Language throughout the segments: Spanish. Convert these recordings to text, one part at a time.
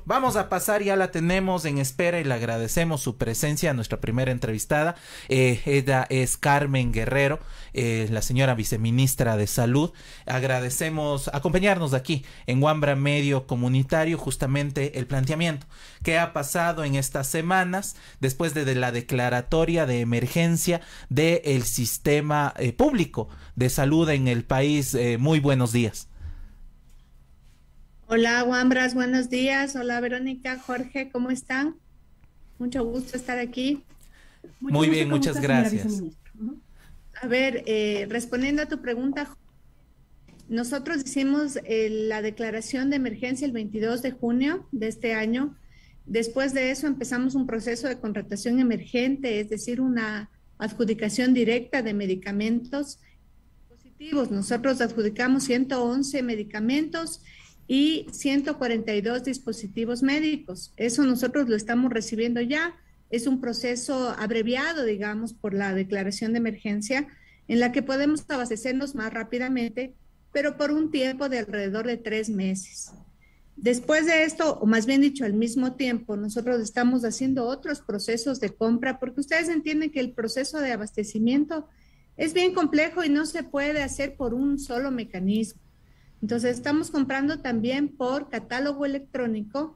Vamos a pasar, ya la tenemos en espera y le agradecemos su presencia a nuestra primera entrevistada. Ella es Carmen Guerrero, la señora viceministra de Salud. Agradecemos acompañarnos aquí en Wambra Medio Comunitario, justamente el planteamiento que ha pasado en estas semanas después de la declaratoria de emergencia del sistema público de salud en el país. Muy buenos días. Hola, Wambras, buenos días. Hola, Verónica, Jorge, ¿cómo están? Mucho gusto estar aquí. Muy bien, muchas gracias. A ver, respondiendo a tu pregunta, nosotros hicimos la declaración de emergencia el 22 de junio de este año. Después de eso empezamos un proceso de contratación emergente, es decir, una adjudicación directa de medicamentos positivos. Nosotros adjudicamos 111 medicamentos y 142 dispositivos médicos. Eso nosotros lo estamos recibiendo ya. Es un proceso abreviado, digamos, por la declaración de emergencia, en la que podemos abastecernos más rápidamente, pero por un tiempo de alrededor de 3 meses. Después de esto, o más bien dicho, al mismo tiempo, nosotros estamos haciendo otros procesos de compra, porque ustedes entienden que el proceso de abastecimiento es bien complejo y no se puede hacer por un solo mecanismo. Entonces, estamos comprando también por catálogo electrónico,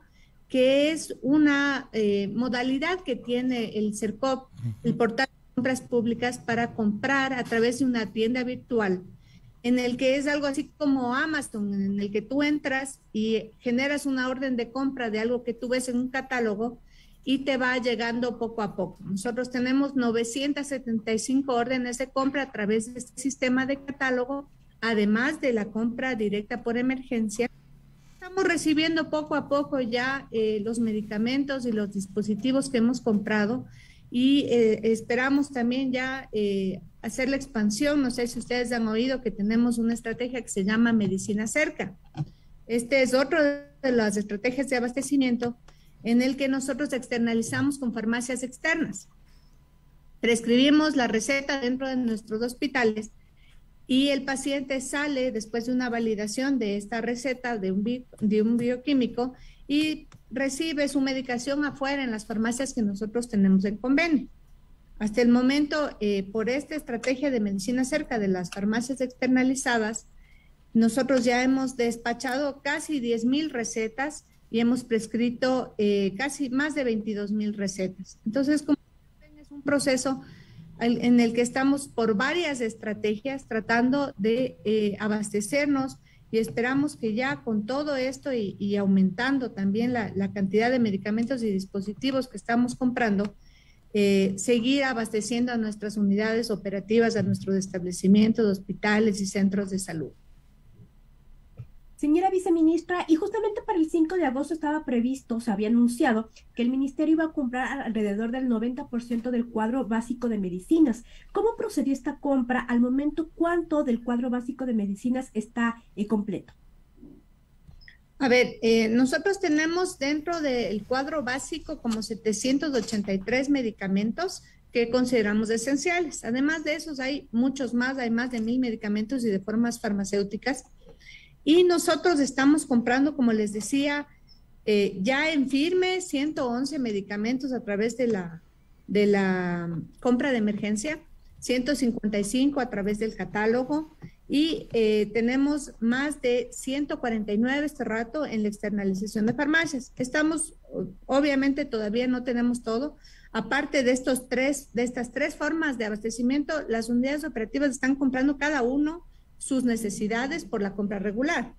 que es una modalidad que tiene el CERCOP, el portal de compras públicas, para comprar a través de una tienda virtual, en el que es algo así como Amazon, en el que tú entras y generas una orden de compra de algo que tú ves en un catálogo y te va llegando poco a poco. Nosotros tenemos 975 órdenes de compra a través de este sistema de catálogo, además de la compra directa por emergencia. Estamos recibiendo poco a poco ya los medicamentos y los dispositivos que hemos comprado y esperamos también ya hacer la expansión. No sé si ustedes han oído que tenemos una estrategia que se llama Medicina Cerca. Este es otro de las estrategias de abastecimiento en el que nosotros externalizamos con farmacias externas. Prescribimos la receta dentro de nuestros hospitales y el paciente sale después de una validación de esta receta de un bioquímico y recibe su medicación afuera en las farmacias que nosotros tenemos en convenio. Hasta el momento, por esta estrategia de medicina cerca de las farmacias externalizadas, nosotros ya hemos despachado casi 10,000 recetas y hemos prescrito casi más de 22,000 recetas. Entonces, como es un proceso en el que estamos por varias estrategias tratando de abastecernos y esperamos que ya con todo esto y aumentando también la cantidad de medicamentos y dispositivos que estamos comprando, seguir abasteciendo a nuestras unidades operativas, a nuestros establecimientos, hospitales y centros de salud. Señora viceministra, y justamente para el 5 de agosto estaba previsto, se había anunciado que el ministerio iba a comprar alrededor del 90% del cuadro básico de medicinas. ¿Cómo procedió esta compra? Al momento, ¿cuánto del cuadro básico de medicinas está completo? A ver, nosotros tenemos dentro del cuadro básico como 783 medicamentos que consideramos esenciales. Además de esos hay muchos más, hay más de 1,000 medicamentos y de formas farmacéuticas. Y nosotros estamos comprando, como les decía, ya en firme 111 medicamentos a través de la compra de emergencia, 155 a través del catálogo y tenemos más de 149 este rato en la externalización de farmacias. Estamos, obviamente todavía no tenemos todo. Aparte de estas tres formas de abastecimiento, las unidades operativas están comprando cada uno sus necesidades por la compra regular.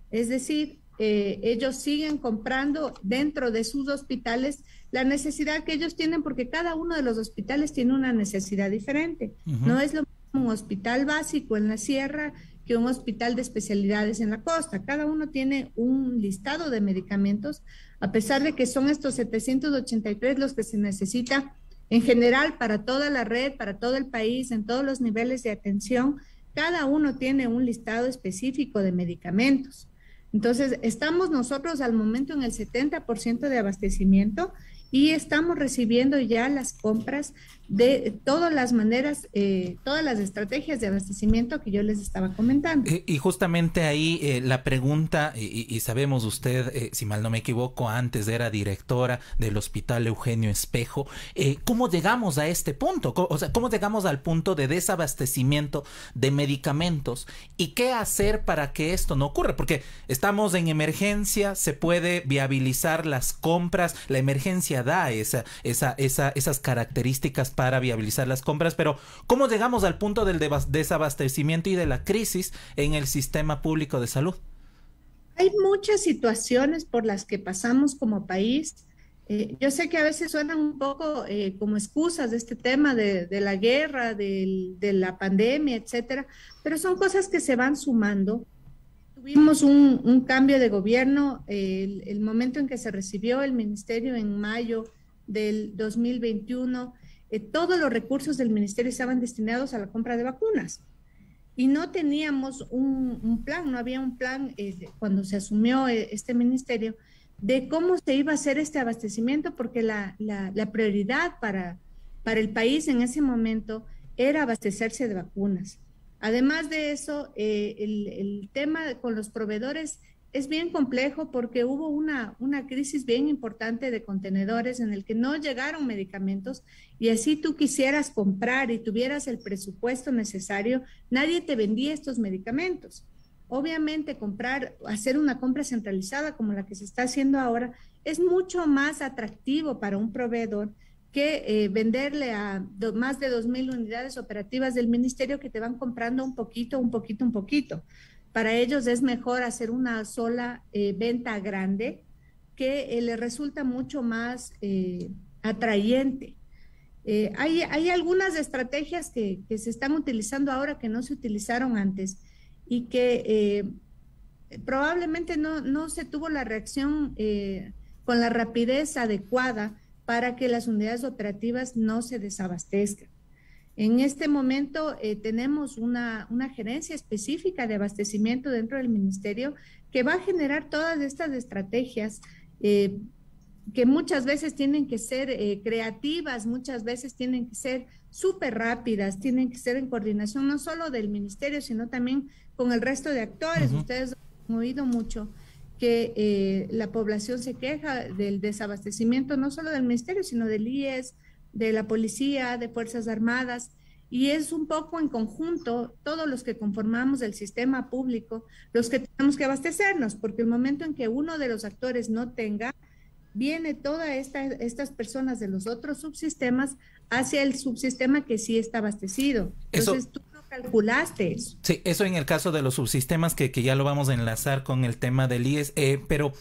Es decir, ellos siguen comprando dentro de sus hospitales la necesidad que ellos tienen, porque cada uno de los hospitales tiene una necesidad diferente. No es lo mismo un hospital básico en la sierra que un hospital de especialidades en la costa. Cada uno tiene un listado de medicamentos, a pesar de que son estos 783 los que se necesita en general para toda la red, para todo el país, en todos los niveles de atención. Cada uno tiene un listado específico de medicamentos. Entonces, estamos nosotros al momento en el 70% de abastecimiento y estamos recibiendo ya las compras de todas las maneras, todas las estrategias de abastecimiento que yo les estaba comentando. Y justamente ahí la pregunta, y sabemos usted, si mal no me equivoco, antes era directora del Hospital Eugenio Espejo, ¿cómo llegamos a este punto? O sea, ¿cómo llegamos al punto de desabastecimiento de medicamentos? ¿Y qué hacer para que esto no ocurra? Porque estamos en emergencia, se puede viabilizar las compras, la emergencia da esas características para viabilizar las compras, pero ¿cómo llegamos al punto del desabastecimiento y de la crisis en el sistema público de salud? Hay muchas situaciones por las que pasamos como país. Yo sé que a veces suenan un poco como excusas de este tema de la guerra, de la pandemia, etcétera, pero son cosas que se van sumando. Tuvimos un cambio de gobierno, el momento en que se recibió el ministerio en mayo del 2021, todos los recursos del ministerio estaban destinados a la compra de vacunas y no teníamos un plan, no había un plan cuando se asumió este ministerio de cómo se iba a hacer este abastecimiento, porque la prioridad para el país en ese momento era abastecerse de vacunas. Además de eso, el tema con los proveedores es bien complejo porque hubo una crisis bien importante de contenedores en el que no llegaron medicamentos, y así tú quisieras comprar y tuvieras el presupuesto necesario, nadie te vendía estos medicamentos. Obviamente hacer una compra centralizada como la que se está haciendo ahora es mucho más atractivo para un proveedor que venderle a más de 2,000 unidades operativas del ministerio que te van comprando un poquito, un poquito, un poquito. Para ellos es mejor hacer una sola venta grande que les resulta mucho más atrayente. Hay algunas estrategias que se están utilizando ahora que no se utilizaron antes y que probablemente no se tuvo la reacción con la rapidez adecuada para que las unidades operativas no se desabastezcan. En este momento tenemos una gerencia específica de abastecimiento dentro del ministerio que va a generar todas estas estrategias que muchas veces tienen que ser creativas, muchas veces tienen que ser súper rápidas, tienen que ser en coordinación no solo del ministerio, sino también con el resto de actores. Ustedes han oído mucho que la población se queja del desabastecimiento no solo del ministerio, sino del IES, de la policía, de Fuerzas Armadas, y es un poco en conjunto todos los que conformamos el sistema público los que tenemos que abastecernos, porque el momento en que uno de los actores no tenga, viene todas estas personas de los otros subsistemas hacia el subsistema que sí está abastecido. Entonces tú no calculaste eso. Sí, eso en el caso de los subsistemas que ya lo vamos a enlazar con el tema del IES, pero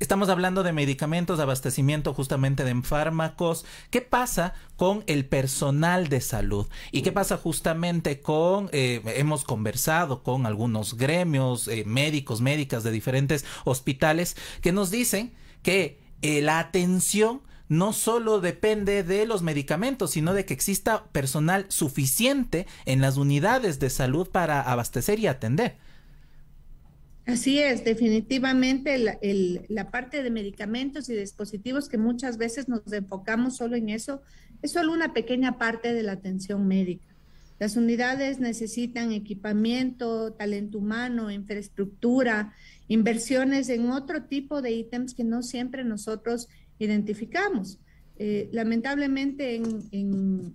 estamos hablando de medicamentos, de abastecimiento justamente de fármacos. ¿Qué pasa con el personal de salud? ¿Y qué pasa justamente con, hemos conversado con algunos gremios, médicos, médicas de diferentes hospitales que nos dicen que la atención no solo depende de los medicamentos, sino de que exista personal suficiente en las unidades de salud para abastecer y atender? Así es, definitivamente la parte de medicamentos y dispositivos, que muchas veces nos enfocamos solo en eso, es solo una pequeña parte de la atención médica. Las unidades necesitan equipamiento, talento humano, infraestructura, inversiones en otro tipo de ítems que no siempre nosotros identificamos. Lamentablemente en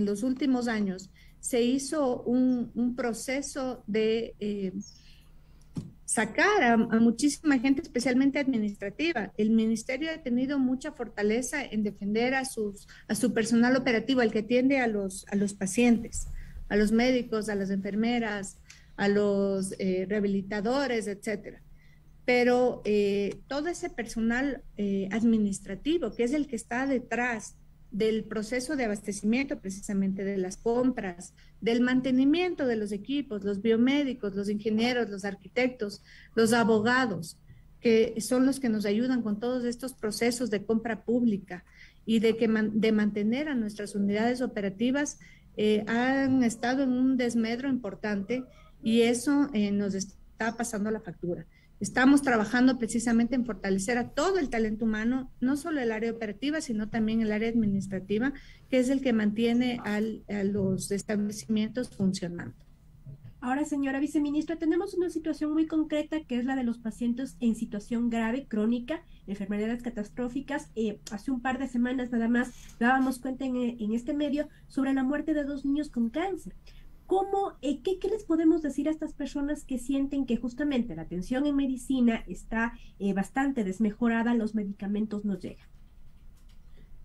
los últimos años se hizo un proceso de sacar a muchísima gente, especialmente administrativa. El ministerio ha tenido mucha fortaleza en defender a su personal operativo, el que atiende a los pacientes, a los médicos, a las enfermeras, a los rehabilitadores, etcétera. Pero todo ese personal administrativo, que es el que está detrás del proceso de abastecimiento, precisamente de las compras, del mantenimiento de los equipos, los biomédicos, los ingenieros, los arquitectos, los abogados, que son los que nos ayudan con todos estos procesos de compra pública y de mantener a nuestras unidades operativas, han estado en un desmedro importante, y eso nos está pasando la factura. Estamos trabajando precisamente en fortalecer a todo el talento humano, no solo el área operativa, sino también el área administrativa, que es el que mantiene a los establecimientos funcionando. Ahora, señora viceministra, tenemos una situación muy concreta que es la de los pacientes en situación grave, crónica, enfermedades catastróficas. Hace un par de semanas nada más dábamos cuenta en este medio sobre la muerte de 2 niños con cáncer. ¿Qué les podemos decir a estas personas que sienten que justamente la atención en medicina está bastante desmejorada, los medicamentos no llegan?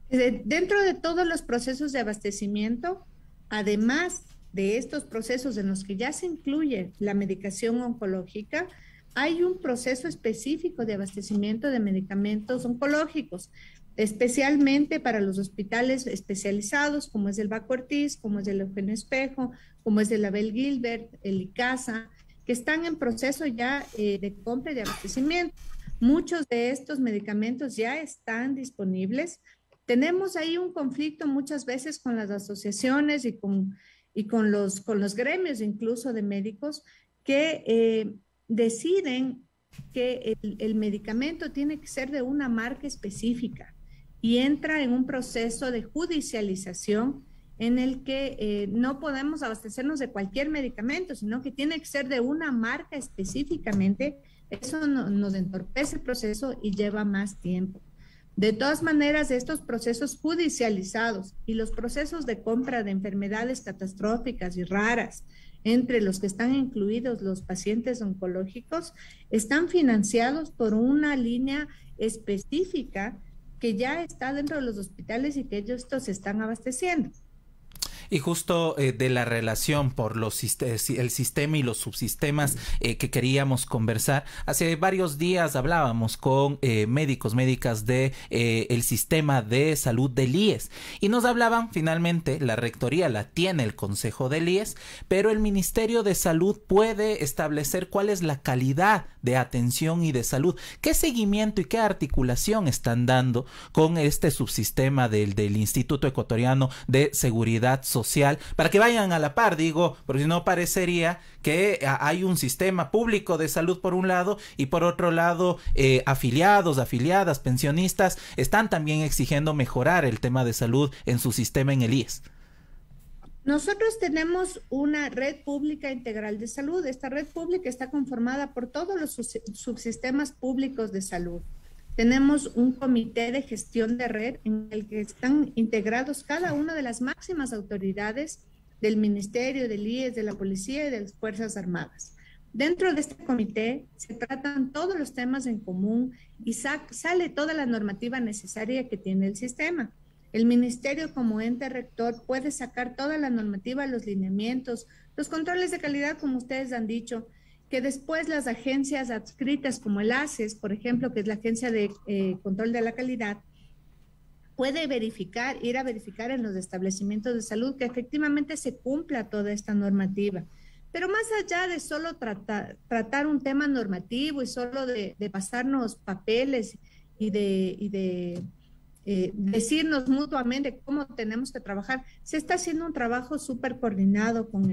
Dentro de todos los procesos de abastecimiento, además de estos procesos en los que ya se incluye la medicación oncológica, hay un proceso específico de abastecimiento de medicamentos oncológicos, especialmente para los hospitales especializados, como es el Baco Ortiz, como es el Eugenio Espejo, como es el Abel Gilbert, el ICASA, que están en proceso ya de compra y de abastecimiento. Muchos de estos medicamentos ya están disponibles. Tenemos ahí un conflicto muchas veces con las asociaciones y con los gremios incluso de médicos que deciden que el medicamento tiene que ser de una marca específica y entra en un proceso de judicialización en el que no podemos abastecernos de cualquier medicamento, sino que tiene que ser de una marca específicamente. Eso nos entorpece el proceso y lleva más tiempo. De todas maneras, estos procesos judicializados y los procesos de compra de enfermedades catastróficas y raras, entre los que están incluidos los pacientes oncológicos, están financiados por una línea específica que ya está dentro de los hospitales y que ellos se están abasteciendo. Y justo de la relación por el sistema y los subsistemas que queríamos conversar. Hace varios días hablábamos con médicas de el sistema de salud del IES y nos hablaban, finalmente la rectoría la tiene el Consejo del IES, pero el Ministerio de Salud puede establecer cuál es la calidad de atención y de salud. ¿Qué seguimiento y qué articulación están dando con este subsistema del Instituto Ecuatoriano de Seguridad Social, para que vayan a la par, digo, porque si no parecería que hay un sistema público de salud por un lado y por otro lado afiliados, afiliadas, pensionistas están también exigiendo mejorar el tema de salud en su sistema en el IES? Nosotros tenemos una red pública integral de salud. Esta red pública está conformada por todos los subsistemas públicos de salud. Tenemos un comité de gestión de red en el que están integrados cada una de las máximas autoridades del Ministerio, del IES, de la Policía y de las Fuerzas Armadas. Dentro de este comité se tratan todos los temas en común y sale toda la normativa necesaria que tiene el sistema. El Ministerio como ente rector puede sacar toda la normativa, los lineamientos, los controles de calidad, como ustedes han dicho, que después las agencias adscritas como el ACES, por ejemplo, que es la Agencia de Control de la Calidad, puede ir a verificar en los establecimientos de salud que efectivamente se cumpla toda esta normativa. Pero más allá de solo tratar un tema normativo y solo de pasarnos papeles y de decirnos mutuamente cómo tenemos que trabajar, se está haciendo un trabajo súper coordinado con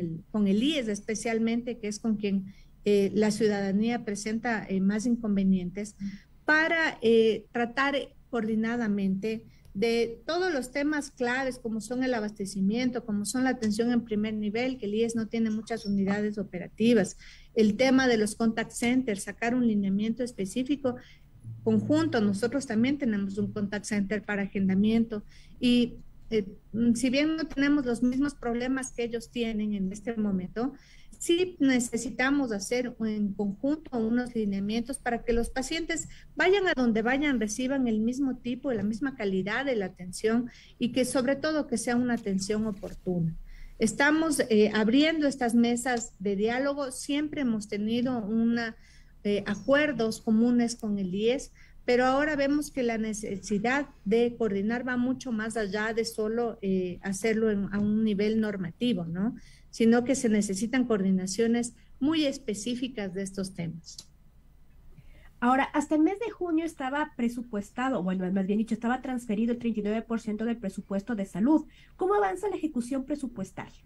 el IES especialmente, que es con quien la ciudadanía presenta más inconvenientes, para tratar coordinadamente de todos los temas claves como son el abastecimiento, como son la atención en primer nivel, que el IES no tiene muchas unidades operativas, el tema de los contact centers, sacar un lineamiento específico conjunto. Nosotros también tenemos un contact center para agendamiento y si bien no tenemos los mismos problemas que ellos tienen en este momento, sí necesitamos hacer en conjunto unos lineamientos para que los pacientes vayan a donde vayan, reciban el mismo tipo, la misma calidad de la atención y que sobre todo que sea una atención oportuna. Estamos abriendo estas mesas de diálogo, siempre hemos tenido acuerdos comunes con el IES, pero ahora vemos que la necesidad de coordinar va mucho más allá de solo hacerlo a un nivel normativo, ¿no? Sino que se necesitan coordinaciones muy específicas de estos temas. Ahora, hasta el mes de junio estaba presupuestado, bueno, más bien dicho, estaba transferido el 39% del presupuesto de salud. ¿Cómo avanza la ejecución presupuestaria?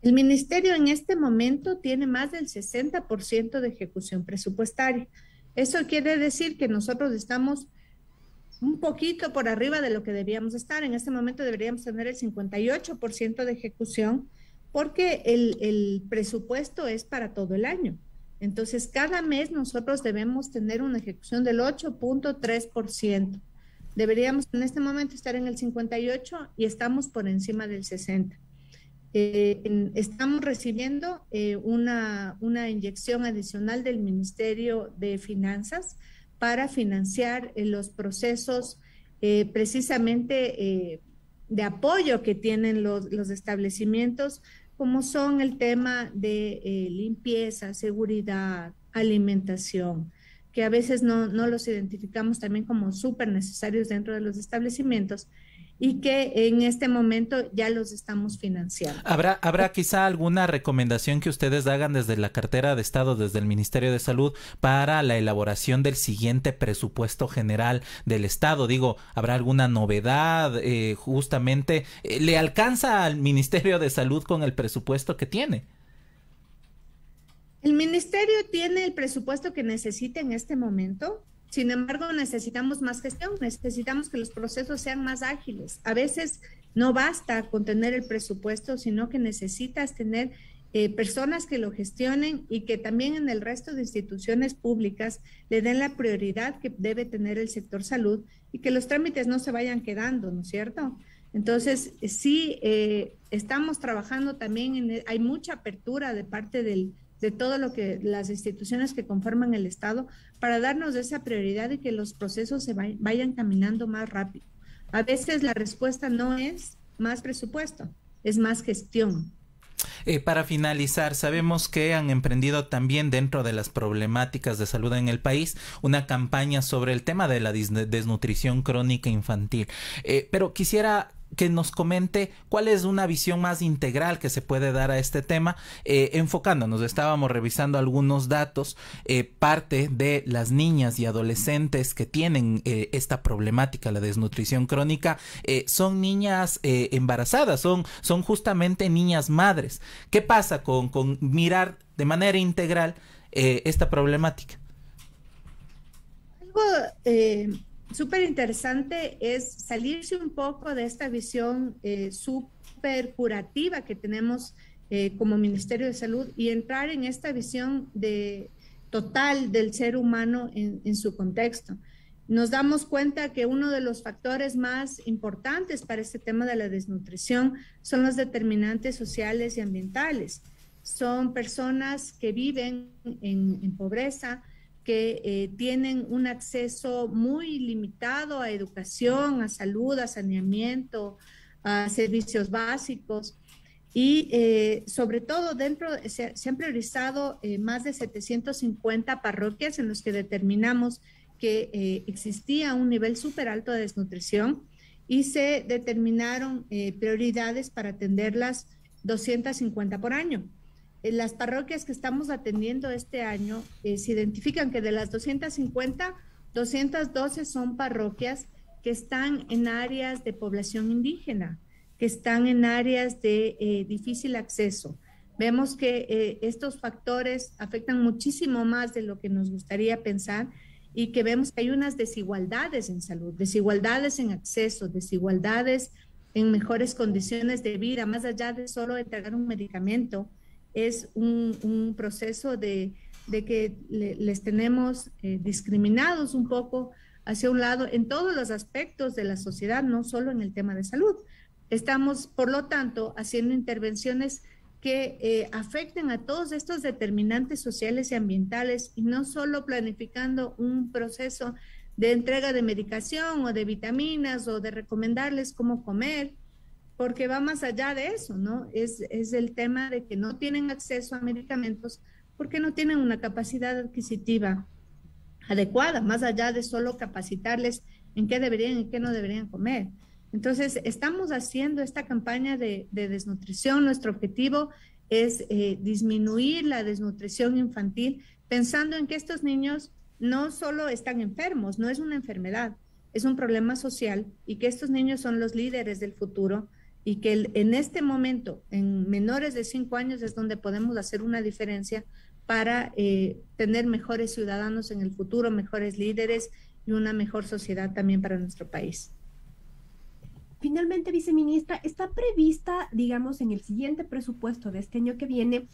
El ministerio en este momento tiene más del 60% de ejecución presupuestaria. Eso quiere decir que nosotros estamos un poquito por arriba de lo que debíamos estar. En este momento deberíamos tener el 58% de ejecución porque el presupuesto es para todo el año. Entonces, cada mes nosotros debemos tener una ejecución del 8.3%. Deberíamos en este momento estar en el 58 y estamos por encima del 60. Estamos recibiendo una inyección adicional del Ministerio de Finanzas para financiar los procesos precisamente de apoyo que tienen los establecimientos, como son el tema de limpieza, seguridad, alimentación, que a veces no los identificamos también como súper necesarios dentro de los establecimientos y que en este momento ya los estamos financiando. ¿Habrá quizá alguna recomendación que ustedes hagan desde la cartera de Estado, desde el Ministerio de Salud, para la elaboración del siguiente presupuesto general del Estado? Digo, ¿habrá alguna novedad? Justamente, ¿le alcanza al Ministerio de Salud con el presupuesto que tiene? El ministerio tiene el presupuesto que necesita en este momento. Sin embargo, necesitamos más gestión, necesitamos que los procesos sean más ágiles. A veces no basta con tener el presupuesto, sino que necesitas tener personas que lo gestionen y que también en el resto de instituciones públicas le den la prioridad que debe tener el sector salud y que los trámites no se vayan quedando, ¿no es cierto? Entonces, sí, estamos trabajando también, hay mucha apertura de parte de todo lo que las instituciones que conforman el Estado para darnos esa prioridad y que los procesos se vayan caminando más rápido. A veces la respuesta no es más presupuesto, es más gestión. Para finalizar, sabemos que han emprendido también dentro de las problemáticas de salud en el país una campaña sobre el tema de la desnutrición crónica infantil. Pero quisiera que nos comente cuál es una visión más integral que se puede dar a este tema, enfocándonos. Estábamos revisando algunos datos. Parte de las niñas y adolescentes que tienen esta problemática, la desnutrición crónica, son niñas embarazadas, son justamente niñas madres. ¿Qué pasa con mirar de manera integral esta problemática? Algo súper interesante es salirse un poco de esta visión súper curativa que tenemos como Ministerio de Salud y entrar en esta visión total del ser humano en su contexto. Nos damos cuenta que uno de los factores más importantes para este tema de la desnutrición son los determinantes sociales y ambientales. Son personas que viven en pobreza, que tienen un acceso muy limitado a educación, a salud, a saneamiento, a servicios básicos y sobre todo se han priorizado más de 750 parroquias en los que determinamos que existía un nivel súper alto de desnutrición y se determinaron prioridades para atenderlas 250 por año. Las parroquias que estamos atendiendo este año se identifican que de las 250, 212 son parroquias que están en áreas de población indígena, que están en áreas de difícil acceso. Vemos que estos factores afectan muchísimo más de lo que nos gustaría pensar y que vemos que hay unas desigualdades en salud, desigualdades en acceso, desigualdades en mejores condiciones de vida, más allá de solo entregar un medicamento. Es un proceso de que les tenemos discriminados un poco hacia un lado en todos los aspectos de la sociedad, no solo en el tema de salud. Estamos, por lo tanto, haciendo intervenciones que afecten a todos estos determinantes sociales y ambientales y no solo planificando un proceso de entrega de medicación o de vitaminas o de recomendarles cómo comer, porque va más allá de eso, ¿no? Es el tema de que no tienen acceso a medicamentos porque no tienen una capacidad adquisitiva adecuada, más allá de solo capacitarles en qué deberían y qué no deberían comer. Entonces, estamos haciendo esta campaña de desnutrición. Nuestro objetivo es disminuir la desnutrición infantil, pensando en que estos niños no solo están enfermos, no es una enfermedad, es un problema social y que estos niños son los líderes del futuro y que en este momento, en menores de 5 años, es donde podemos hacer una diferencia para tener mejores ciudadanos en el futuro, mejores líderes y una mejor sociedad también para nuestro país. Finalmente, viceministra, ¿está prevista, digamos, en el siguiente presupuesto de este año que viene,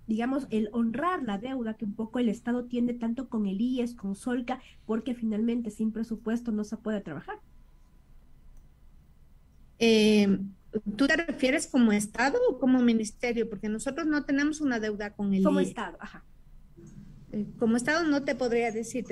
digamos, el honrar la deuda que un poco el Estado tiene tanto con el IES, con Solca, porque finalmente sin presupuesto no se puede trabajar? ¿Tú te refieres como Estado o como ministerio? Porque nosotros no tenemos una deuda con el Como IES. Estado, ajá. Como Estado no te podría decir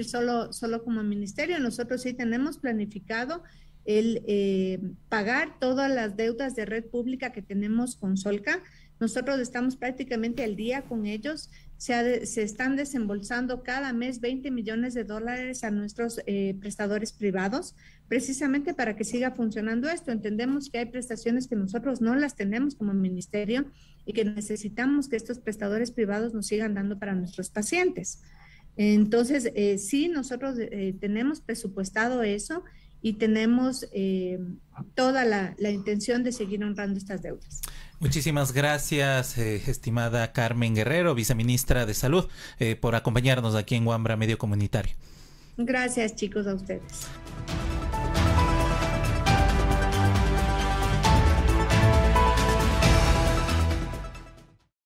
solo como ministerio. Nosotros sí tenemos planificado el pagar todas las deudas de red pública que tenemos con Solca. Nosotros estamos prácticamente al día con ellos. Se están desembolsando cada mes 20 millones de dólares a nuestros prestadores privados, precisamente para que siga funcionando esto. Entendemos que hay prestaciones que nosotros no las tenemos como ministerio y que necesitamos que estos prestadores privados nos sigan dando para nuestros pacientes. Entonces, sí, nosotros tenemos presupuestado eso y tenemos toda la intención de seguir honrando estas deudas. Muchísimas gracias, estimada Carmen Guerrero, viceministra de Salud, por acompañarnos aquí en Wambra Medio Comunitario. Gracias, chicos, a ustedes.